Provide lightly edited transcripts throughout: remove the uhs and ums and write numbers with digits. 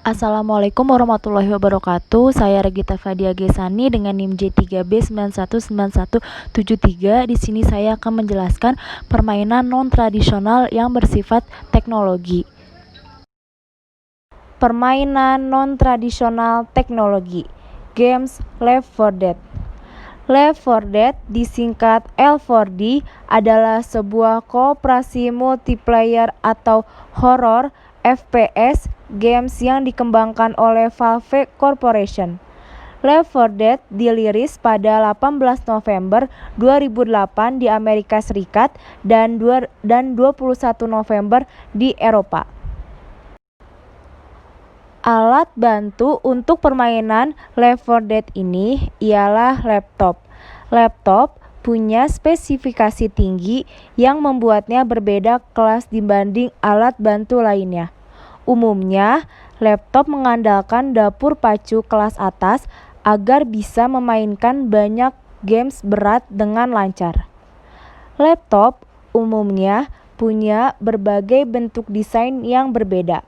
Assalamualaikum warahmatullahi wabarakatuh. Saya Regita Fadia Gesani dengan NIM J3B919173. Di sini saya akan menjelaskan permainan non-tradisional yang bersifat teknologi. Permainan non-tradisional teknologi. Games Left 4 Dead. Left 4 Dead, disingkat L4D, adalah sebuah kooperasi multiplayer atau horror FPS games yang dikembangkan oleh Valve Corporation. Left 4 Dead dirilis pada 18 November 2008 di Amerika Serikat dan 21 November di Eropa. Alat bantu untuk permainan Left 4 Dead ini ialah laptop. Laptop punya spesifikasi tinggi yang membuatnya berbeda kelas dibanding alat bantu lainnya. Umumnya, laptop mengandalkan dapur pacu kelas atas agar bisa memainkan banyak games berat dengan lancar. Laptop umumnya punya berbagai bentuk desain yang berbeda.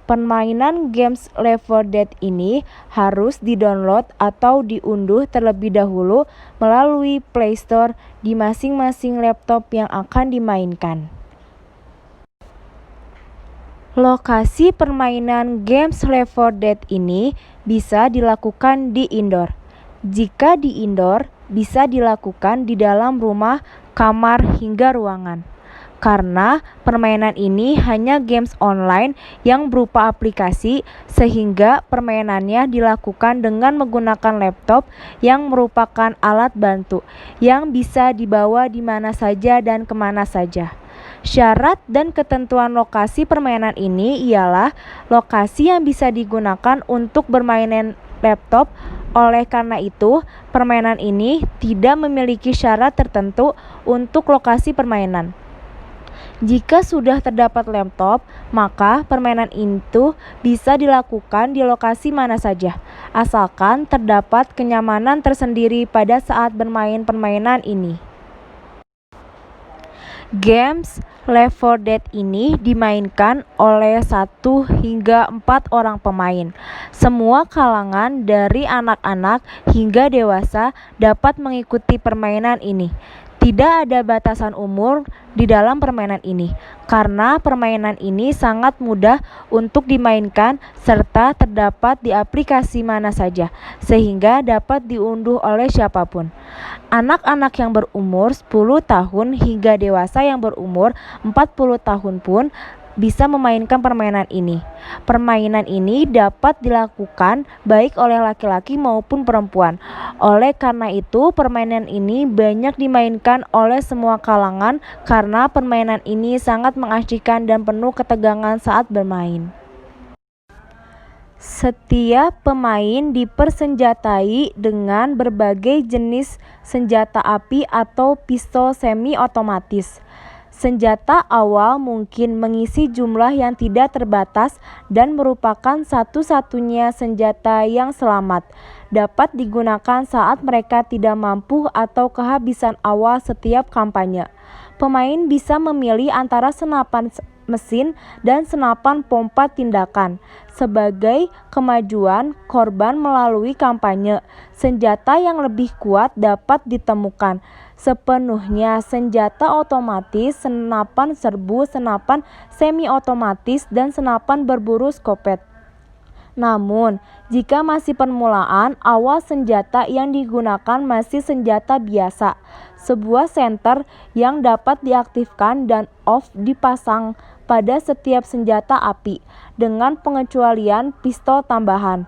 Permainan games Left 4 Dead ini harus di-download atau diunduh terlebih dahulu melalui Play Store di masing-masing laptop yang akan dimainkan. Lokasi permainan games Left 4 Dead ini bisa dilakukan di indoor. Jika di indoor, bisa dilakukan di dalam rumah, kamar, hingga ruangan. Karena permainan ini hanya games online yang berupa aplikasi, sehingga permainannya dilakukan dengan menggunakan laptop yang merupakan alat bantu yang bisa dibawa di mana saja dan kemana saja. Syarat dan ketentuan lokasi permainan ini ialah lokasi yang bisa digunakan untuk bermain laptop. Oleh karena itu, permainan ini tidak memiliki syarat tertentu untuk lokasi permainan. Jika sudah terdapat laptop, maka permainan itu bisa dilakukan di lokasi mana saja, asalkan terdapat kenyamanan tersendiri pada saat bermain permainan ini. Games Left 4 Dead ini dimainkan oleh 1 hingga 4 orang pemain. Semua kalangan dari anak-anak hingga dewasa dapat mengikuti permainan ini. Tidak ada batasan umur di dalam permainan ini, karena permainan ini sangat mudah untuk dimainkan serta terdapat di aplikasi mana saja, sehingga dapat diunduh oleh siapapun. Anak-anak yang berumur 10 tahun hingga dewasa yang berumur 40 tahun pun bisa memainkan permainan ini. Permainan ini dapat dilakukan baik oleh laki-laki maupun perempuan. Oleh karena itu, permainan ini banyak dimainkan oleh semua kalangan karena permainan ini sangat mengasyikkan dan penuh ketegangan saat bermain. Setiap pemain dipersenjatai dengan berbagai jenis senjata api atau pistol semi-otomatis. Senjata awal mungkin mengisi jumlah yang tidak terbatas dan merupakan satu-satunya senjata yang selamat. Dapat digunakan saat mereka tidak mampu atau kehabisan awal setiap kampanye. Pemain bisa memilih antara senapan mesin dan senapan pompa tindakan. Sebagai kemajuan korban melalui kampanye, senjata yang lebih kuat dapat ditemukan. Sepenuhnya senjata otomatis, senapan serbu, senapan semi-otomatis, dan senapan berburu skopet. Namun, jika masih permulaan, awal senjata yang digunakan masih senjata biasa. Sebuah senter yang dapat diaktifkan dan off dipasang pada setiap senjata api, dengan pengecualian pistol tambahan.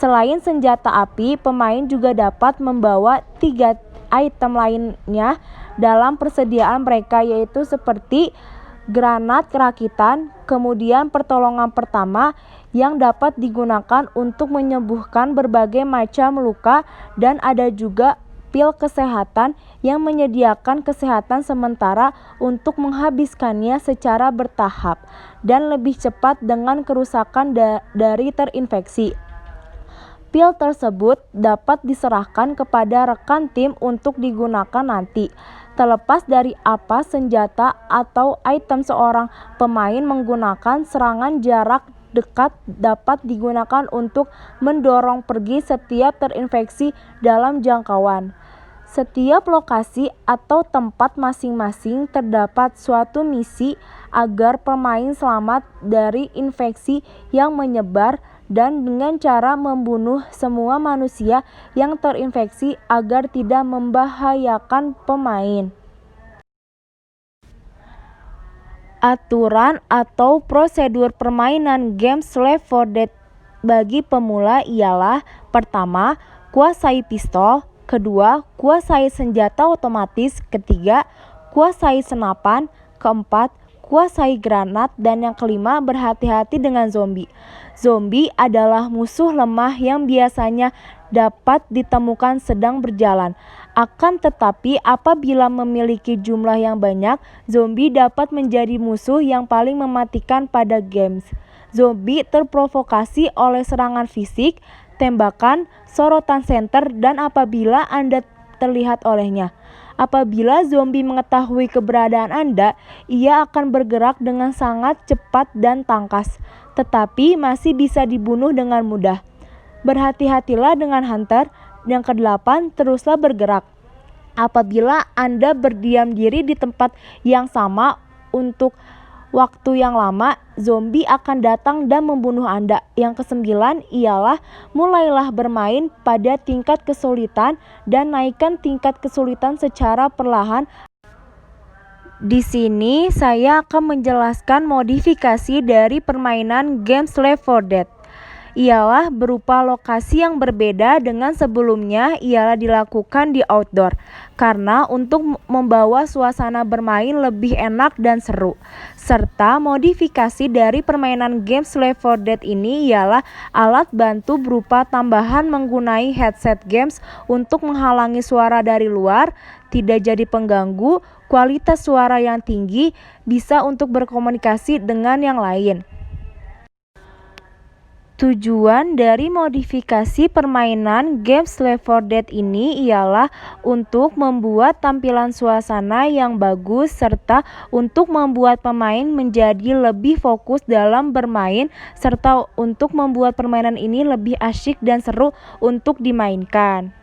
Selain senjata api, pemain juga dapat membawa 3 item lainnya dalam persediaan mereka, yaitu seperti granat rakitan, kemudian pertolongan pertama yang dapat digunakan untuk menyembuhkan berbagai macam luka, dan ada juga pil kesehatan yang menyediakan kesehatan sementara untuk menghabiskannya secara bertahap dan lebih cepat dengan kerusakan dari terinfeksi. Pil tersebut dapat diserahkan kepada rekan tim untuk digunakan nanti. Terlepas dari apa senjata atau item, seorang pemain menggunakan serangan jarak dekat dapat digunakan untuk mendorong pergi setiap terinfeksi dalam jangkauan. Setiap lokasi atau tempat masing-masing terdapat suatu misi agar pemain selamat dari infeksi yang menyebar dan dengan cara membunuh semua manusia yang terinfeksi agar tidak membahayakan pemain. Aturan atau prosedur permainan games Left 4 Dead bagi pemula ialah: pertama, kuasai pistol; kedua, kuasai senjata otomatis; ketiga, kuasai senapan; keempat, kuasai granat; dan yang kelima, berhati-hati dengan zombie. Zombie adalah musuh lemah yang biasanya dapat ditemukan sedang berjalan. Akan tetapi, apabila memiliki jumlah yang banyak, zombie dapat menjadi musuh yang paling mematikan pada games. Zombie terprovokasi oleh serangan fisik, tembakan, sorotan senter, dan apabila Anda terlihat olehnya. Apabila zombie mengetahui keberadaan Anda, ia akan bergerak dengan sangat cepat dan tangkas, tetapi masih bisa dibunuh dengan mudah. Berhati-hatilah dengan hunter. Yang kedelapan, teruslah bergerak. Apabila Anda berdiam diri di tempat yang sama untuk waktu yang lama, zombie akan datang dan membunuh Anda. Yang kesembilan ialah mulailah bermain pada tingkat kesulitan dan naikkan tingkat kesulitan secara perlahan. Di sini saya akan menjelaskan modifikasi dari permainan games Left 4 Dead. Ialah berupa lokasi yang berbeda dengan sebelumnya ialah dilakukan di outdoor, karena untuk membawa suasana bermain lebih enak dan seru. Serta modifikasi dari permainan games Left 4 Dead ini ialah alat bantu berupa tambahan menggunakan headset games untuk menghalangi suara dari luar, tidak jadi pengganggu, kualitas suara yang tinggi, bisa untuk berkomunikasi dengan yang lain. Tujuan dari modifikasi permainan games Left 4 Dead ini ialah untuk membuat tampilan suasana yang bagus serta untuk membuat pemain menjadi lebih fokus dalam bermain serta untuk membuat permainan ini lebih asyik dan seru untuk dimainkan.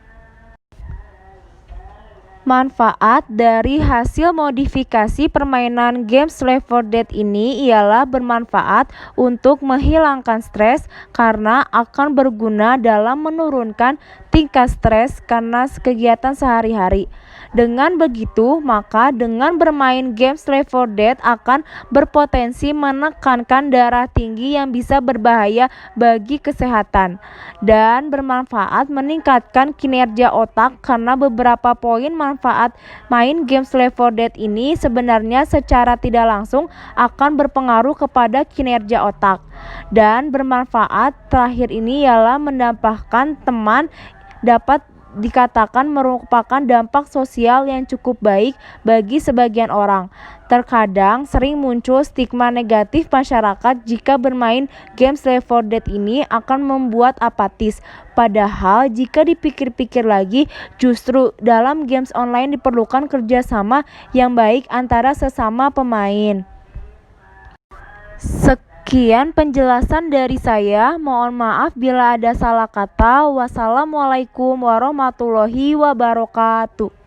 Manfaat dari hasil modifikasi permainan games Left 4 Dead ini ialah bermanfaat untuk menghilangkan stres karena akan berguna dalam menurunkan tingkat stres karena kegiatan sehari-hari. Dengan begitu, maka dengan bermain games Left 4 Dead akan berpotensi menekankan darah tinggi yang bisa berbahaya bagi kesehatan dan bermanfaat meningkatkan kinerja otak karena beberapa poin manfaat main games Left 4 Dead ini sebenarnya secara tidak langsung akan berpengaruh kepada kinerja otak. Dan bermanfaat terakhir ini ialah mendapatkan teman dapat dikatakan merupakan dampak sosial yang cukup baik bagi sebagian orang. Terkadang sering muncul stigma negatif masyarakat jika bermain games Left 4 Dead ini akan membuat apatis. Padahal jika dipikir-pikir lagi, justru dalam games online diperlukan kerjasama yang baik antara sesama pemain. Sekian penjelasan dari saya. Mohon maaf bila ada salah kata. Wassalamualaikum warahmatullahi wabarakatuh.